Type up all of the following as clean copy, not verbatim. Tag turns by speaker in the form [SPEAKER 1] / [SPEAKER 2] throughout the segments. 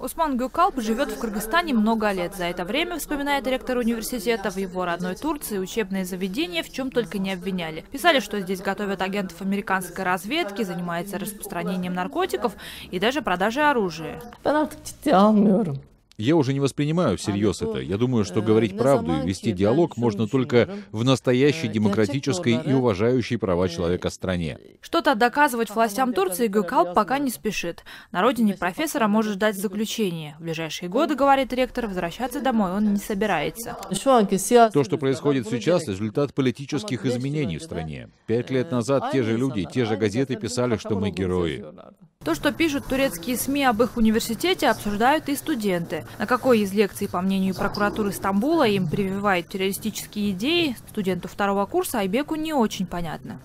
[SPEAKER 1] Усман Гюкалп живет в Кыргызстане много лет. За это время, вспоминает ректор университета, в его родной Турции учебные заведения в чем только не обвиняли. Писали, что здесь готовят агентов американской разведки, занимаются распространением наркотиков и даже продажей оружия.
[SPEAKER 2] Я уже не воспринимаю всерьез это. Я думаю, что говорить правду и вести диалог можно только в настоящей демократической и уважающей права человека стране.
[SPEAKER 1] Что-то доказывать властям Турции Гюкалп пока не спешит. На родине профессора может ждать заключение. В ближайшие годы, говорит ректор, возвращаться домой он не собирается.
[SPEAKER 2] То, что происходит сейчас, результат политических изменений в стране. 5 лет назад те же люди, те же газеты писали, что мы герои.
[SPEAKER 1] То, что пишут турецкие СМИ об их университете, обсуждают и студенты. На какой из лекций, по мнению прокуратуры Стамбула, им прививают террористические идеи, студенту второго курса Айбеку не очень понятно.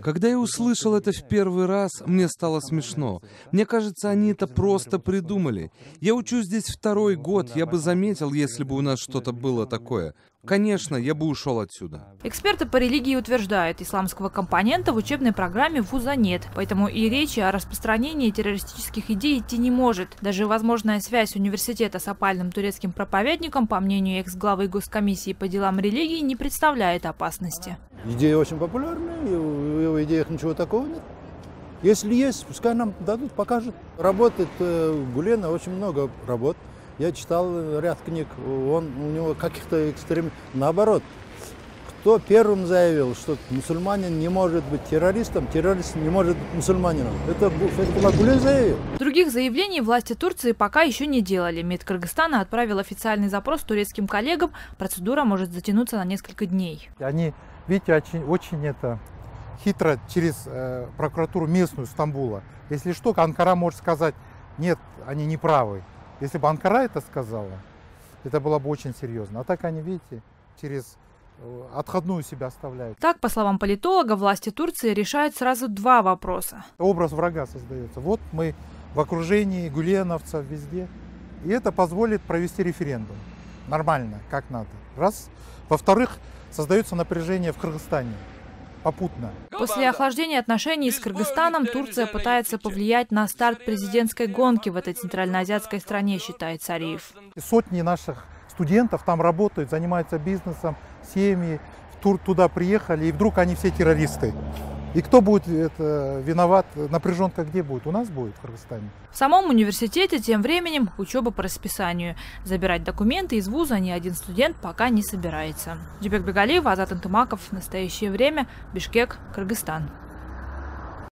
[SPEAKER 3] Когда я услышал это в первый раз, мне стало смешно. Мне кажется, они это просто придумали. Я учусь здесь второй год, я бы заметил, если бы у нас что-то было такое. Конечно, я бы ушел отсюда.
[SPEAKER 1] Эксперты по религии утверждают, исламского компонента в учебной программе вуза нет. Поэтому и речи о распространении террористических идей идти не может. Даже возможная связь университета с опальным турецким проповедником, по мнению экс-главы Госкомиссии по делам религии, не представляет опасности.
[SPEAKER 4] Идеи очень популярные, и в его идеях ничего такого нет. Если есть, пускай нам дадут, покажут. Работает Гулена, очень много работ. Я читал ряд книг, у него каких-то экстремистов. Наоборот, кто первым заявил, что мусульманин не может быть террористом, террорист не может быть мусульманином? Это Гулен заявил.
[SPEAKER 1] Других заявлений власти Турции пока еще не делали. МИД Кыргызстана отправил официальный запрос турецким коллегам. Процедура может затянуться на несколько дней.
[SPEAKER 5] Они, видите, очень это хитро через прокуратуру местную Стамбула. Если что, Анкара может сказать, нет, они не правы. Если бы Анкара это сказала, это было бы очень серьезно. А так они, видите, через отходную себя оставляют.
[SPEAKER 1] Так, по словам политолога, власти Турции решают сразу два вопроса.
[SPEAKER 5] Образ врага создается. Вот мы в окружении гуленовцев везде. И это позволит провести референдум. Нормально, как надо. Раз. Во-вторых, создается напряжение в Кыргызстане. Попутно.
[SPEAKER 1] После охлаждения отношений с Кыргызстаном Турция пытается повлиять на старт президентской гонки в этой центральноазиатской стране, считает Сариев.
[SPEAKER 5] Сотни наших студентов там работают, занимаются бизнесом, семьи, туда приехали, и вдруг они все террористы. И кто будет виноват? Напряженка где будет? У нас будет в Кыргызстане.
[SPEAKER 1] В самом университете тем временем учеба по расписанию. Забирать документы из вуза ни один студент пока не собирается. Джибек Бегалиев, Азат Антымаков. В настоящее время. Бишкек, Кыргызстан.